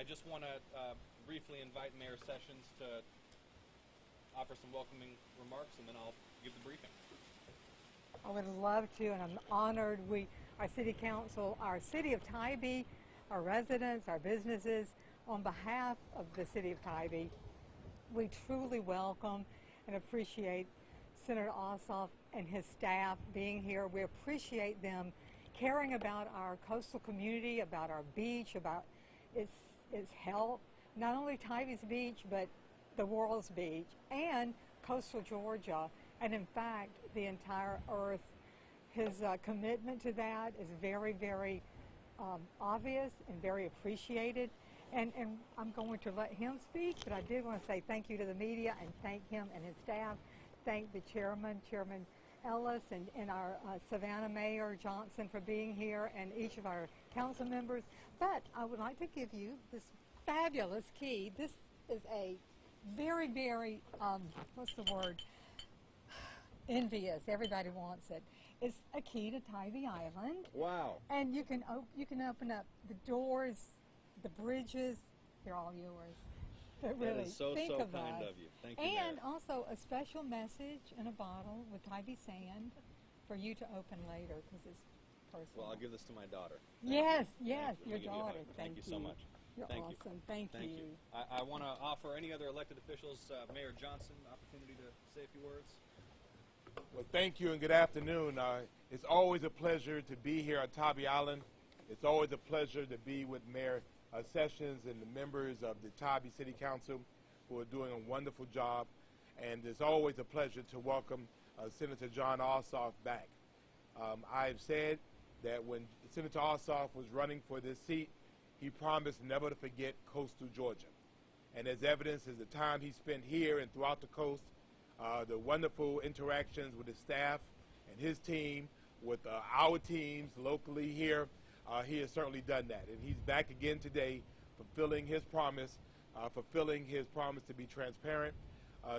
just want to briefly invite Mayor Sessions to offer some welcoming remarks, and then I'll give the briefing. I would love to, and I'm honored. Our City Council, our City of Tybee, our residents, our businesses, on behalf of the City of Tybee, we truly welcome and appreciate Senator Ossoff and his staff being here. We appreciate them caring about our coastal community, about our beach, about its health, not only Tybee's beach, but the world's beach and coastal Georgia, and in fact, the entire earth. His commitment to that is very, very obvious and very appreciated. And I'm going to let him speak, but I did want to say thank you to the media and thank him and his staff. Thank the Chairman Ellis, and our Savannah Mayor Johnson for being here, and each of our council members. But I would like to give you this fabulous key. This is a very, very, what's the word? Envious. Everybody wants it. It's a key to Tybee Island. Wow. And you can open up the doors, the bridges. They're all yours. But really, that is so think of kind us. of you. Thank you, And Mayor. also a special message in a bottle with Tybee sand for you to open later, because it's personal. Well, I'll give this to my daughter. Yes, Thank yes, you. your Let me give you a hug. daughter. Thank you so much. You're Thank awesome. you. Thank Thank you. you. I want to offer any other elected officials, Mayor Johnson, opportunity to say a few words. Well, thank you and good afternoon. It's always a pleasure to be here on Tybee Island. It's always a pleasure to be with Mayor Sessions and the members of the Tybee City Council who are doing a wonderful job. And it's always a pleasure to welcome Senator Jon Ossoff back. I've said that when Senator Ossoff was running for this seat, he promised never to forget coastal Georgia. And as evidence is the time he spent here and throughout the coast, the wonderful interactions with his staff and his team, with our teams locally here, he has certainly done that. And he's back again today, fulfilling his promise to be transparent,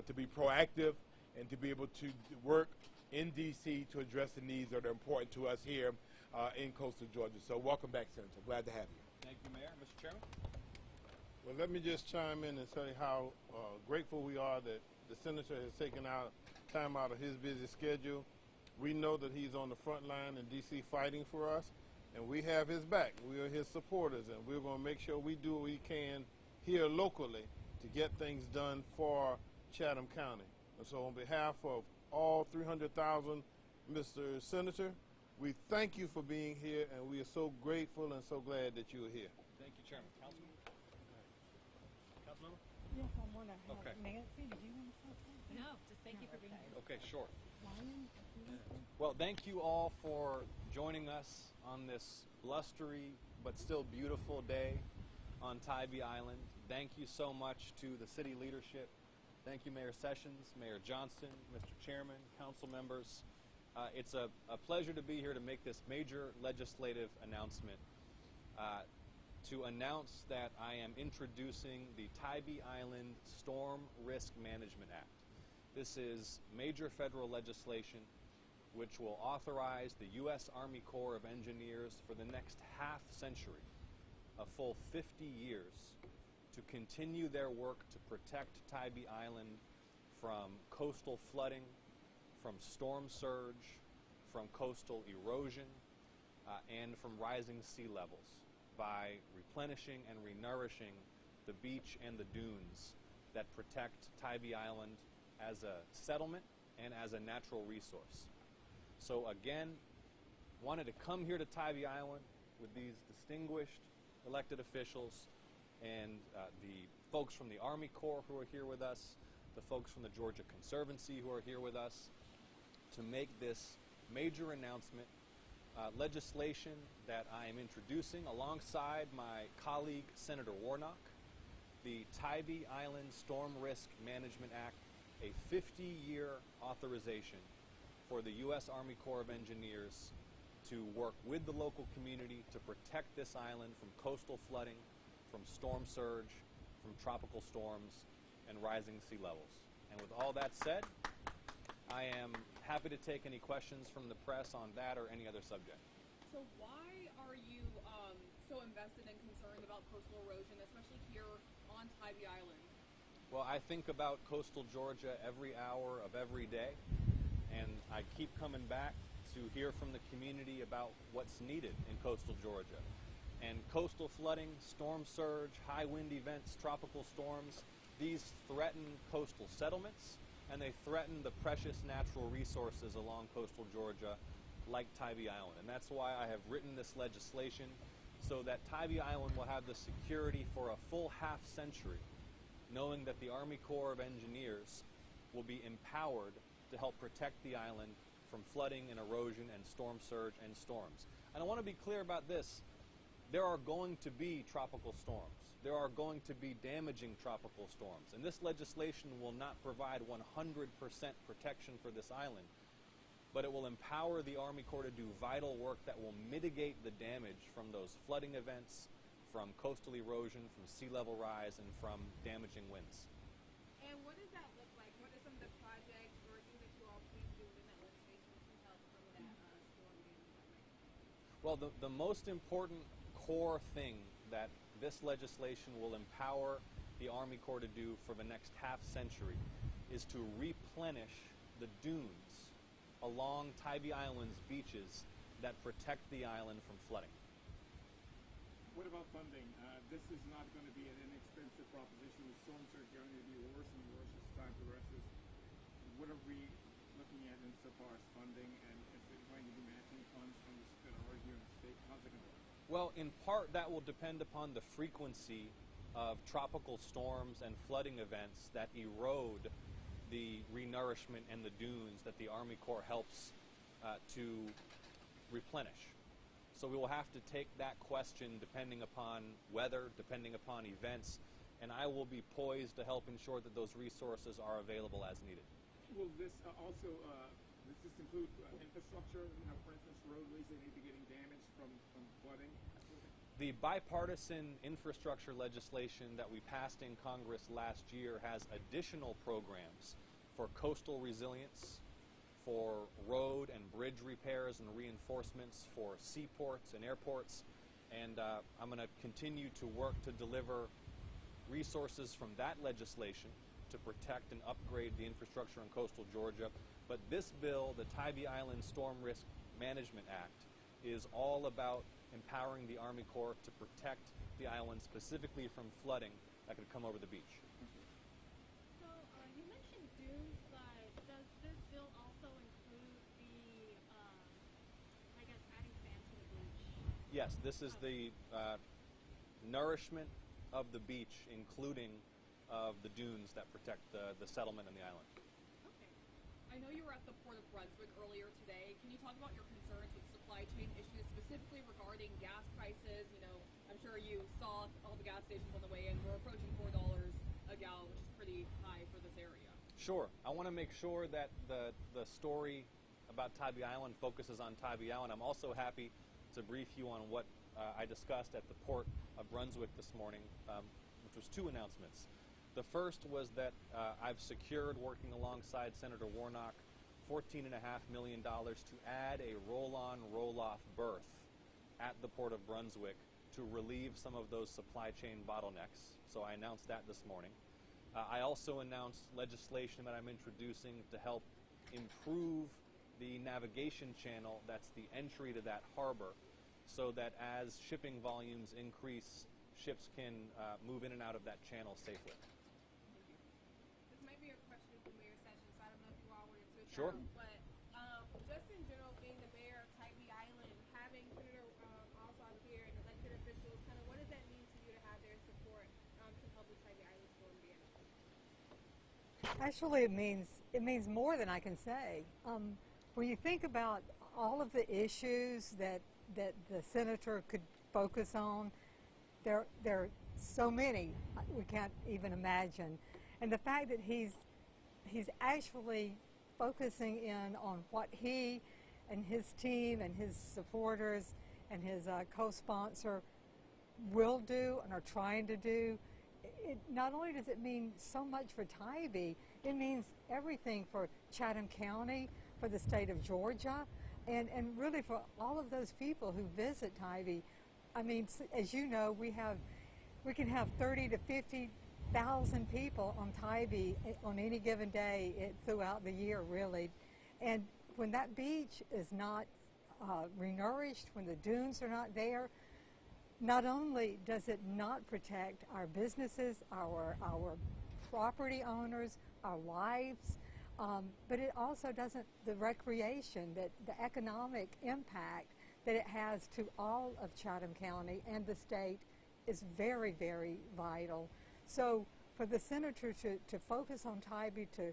to be proactive, and to be able to work in D.C. to address the needs that are important to us here in coastal Georgia. So welcome back, Senator. Glad to have you. Thank you, Mayor. Mr. Chairman? Well, let me just chime in and say how grateful we are that the Senator has taken out time out of his busy schedule. We know that he's on the front line in D.C. fighting for us, and we have his back. We are his supporters, and we're going to make sure we do what we can here locally to get things done for Chatham County. And so on behalf of all 300,000, Mr. Senator, we thank you for being here, and we are so grateful and so glad that you are here. Thank you, Chairman. Councilman? Councilmember? Yes, I want to have Okay. Nancy, did you want to say something? No, just thank you for being here. Okay, sure. Ryan, Well, thank you all for joining us on this blustery but still beautiful day on Tybee Island. Thank you so much to the city leadership. Thank you, Mayor Sessions, Mayor Johnson, Mr. Chairman, council members. It's a pleasure to be here to make this major legislative announcement, to announce that I am introducing the Tybee Island Storm Risk Management Act. This is major federal legislation which will authorize the U.S. Army Corps of Engineers for the next half century, a full 50 years, to continue their work to protect Tybee Island from coastal flooding, from storm surge, from coastal erosion, and from rising sea levels by replenishing and renourishing the beach and the dunes that protect Tybee Island as a settlement and as a natural resource. So again, wanted to come here to Tybee Island with these distinguished elected officials and the folks from the Army Corps who are here with us, the folks from the Georgia Conservancy who are here with us, to make this major announcement, legislation that I am introducing alongside my colleague Senator Warnock, the Tybee Island Storm Risk Management Act, a 50-year authorization for the U.S. Army Corps of Engineers to work with the local community to protect this island from coastal flooding, from storm surge, from tropical storms, and rising sea levels. And with all that said, I am happy to take any questions from the press on that or any other subject. So why are you so invested and concerned about coastal erosion, especially here on Tybee Island? Well, I think about coastal Georgia every hour of every day, and I keep coming back to hear from the community about what's needed in coastal Georgia. And coastal flooding, storm surge, high wind events, tropical storms, these threaten coastal settlements, and they threaten the precious natural resources along coastal Georgia like Tybee Island. And that's why I have written this legislation, so that Tybee Island will have the security for a full half century, knowing that the Army Corps of Engineers will be empowered to help protect the island from flooding and erosion and storm surge and storms. And I want to be clear about this. There are going to be tropical storms. There are going to be damaging tropical storms. And this legislation will not provide 100% protection for this island, but it will empower the Army Corps to do vital work that will mitigate the damage from those flooding events, from coastal erosion, from sea level rise, and from damaging winds. And what does that look like? What are some of the projects or things that you all please do within that legislation to help some of that storm damage? Well, the most important core thing that this legislation will empower the Army Corps to do for the next half century is to replenish the dunes along Tybee Island's beaches that protect the island from flooding. What about funding? This is not going to be an inexpensive proposition. The storms are going to be worse and worse as time progresses. What are we looking at insofar as funding, and is it going to be matching funds from the here in the state? How's it going to work? Well, in part, that will depend upon the frequency of tropical storms and flooding events that erode the renourishment and the dunes that the Army Corps helps to replenish. So we will have to take that question depending upon weather, depending upon events, and I will be poised to help ensure that those resources are available as needed. Will this also, does this include infrastructure, for instance, roadways that may be getting damaged from flooding? The bipartisan infrastructure legislation that we passed in Congress last year has additional programs for coastal resilience, for road and bridge repairs and reinforcements, for seaports and airports, and I'm going to continue to work to deliver resources from that legislation to protect and upgrade the infrastructure in coastal Georgia. But this bill, the Tybee Island Storm Risk Management Act, is all about empowering the Army Corps to protect the island specifically from flooding that could come over the beach. So you mentioned dunes, but does this bill also include the, I guess, adding sand to the beach? Yes, this is the nourishment of the beach, including of the dunes that protect the settlement and the island. Okay. I know you were at the Port of Brunswick earlier today. Can you talk about your concerns with supply chain issues, specifically regarding gas prices? I'm sure you saw all the gas stations on the way in. We're approaching $4 a gallon, which is pretty high for this area. Sure. I want to make sure that the story about Tybee Island focuses on Tybee Island. I'm also happy to brief you on what I discussed at the Port of Brunswick this morning, which was two announcements. The first was that I've secured, working alongside Senator Warnock, $14.5 million to add a roll-on, roll-off berth at the Port of Brunswick to relieve some of those supply chain bottlenecks. So I announced that this morning. I also announced legislation that I'm introducing to help improve the navigation channel that's the entry to that harbor, so that as shipping volumes increase, ships can move in and out of that channel safely. This might be a question for Mayor Sessions, so I don't know if you all want to switch Sure. out, but just in general, being the mayor of Tybee Island, having Senator Ossoff here and elected officials, kind of what does that mean to you to have their support to help the Tybee Island storm damage? Actually, it means more than I can say. When you think about all of the issues that the senator could focus on, there are so many we can't even imagine, and the fact that he's actually focusing in on what he and his team and his supporters and his co-sponsor will do and are trying to do. Not only does it mean so much for Tybee, it means everything for Chatham County, for the state of Georgia, and really for all of those people who visit Tybee. I mean, as you know, we can have 30 to 50,000 people on Tybee on any given day throughout the year, really. And when that beach is not renourished, when the dunes are not there, not only does it not protect our businesses, our property owners, our lives, but it also doesn't, the recreation, the economic impact that it has to all of Chatham County and the state is very, very vital. So for the senator to focus on Tybee, to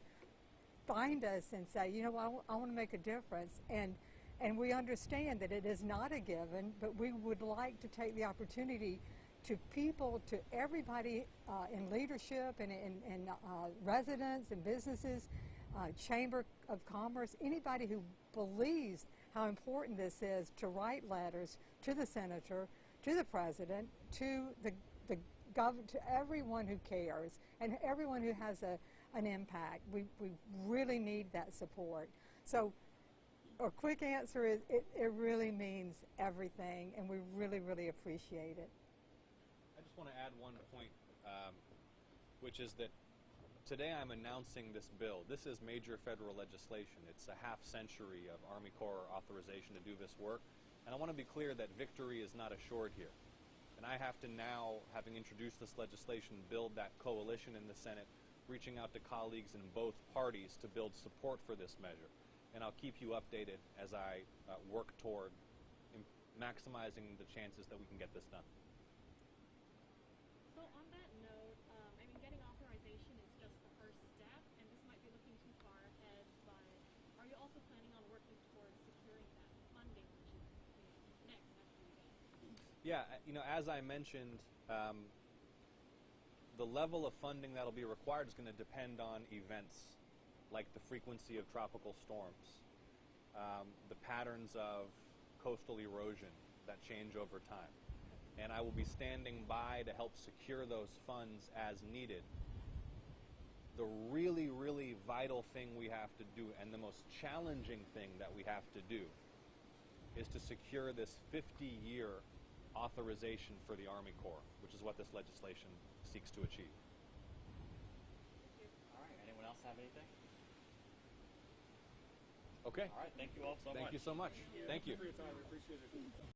find us and say, you know, I want to make a difference, and we understand that it is not a given, but we would like to take the opportunity to people, to everybody in leadership and in residents and businesses, Chamber of Commerce, anybody who believes how important this is, to write letters to the senator, to the president, to the governor, to everyone who cares and everyone who has an impact. We really need that support. So a quick answer is it really means everything, and we really, really appreciate it. I just want to add one point, which is that today I'm announcing this bill. This is major federal legislation. It's a half century of Army Corps authorization to do this work. And I want to be clear that victory is not assured here. And I have to now, having introduced this legislation, build that coalition in the Senate, reaching out to colleagues in both parties to build support for this measure. And I'll keep you updated as I work toward maximizing the chances that we can get this done. So on that note, I mean, getting authorization is just the first step, and this might be looking too far ahead, but are you also planning on working towards securing that funding, which is, you know, next after you get it? Yeah, you know, as I mentioned, the level of funding that will be required is going to depend on events like the frequency of tropical storms, the patterns of coastal erosion that change over time. And I will be standing by to help secure those funds as needed. The really, really vital thing we have to do, and the most challenging thing that we have to do, is to secure this 50-year authorization for the Army Corps, which is what this legislation seeks to achieve. All right, anyone else have anything? Okay. All right, thank you all so much. Thank you so much. Thank you. For your time, we appreciate it.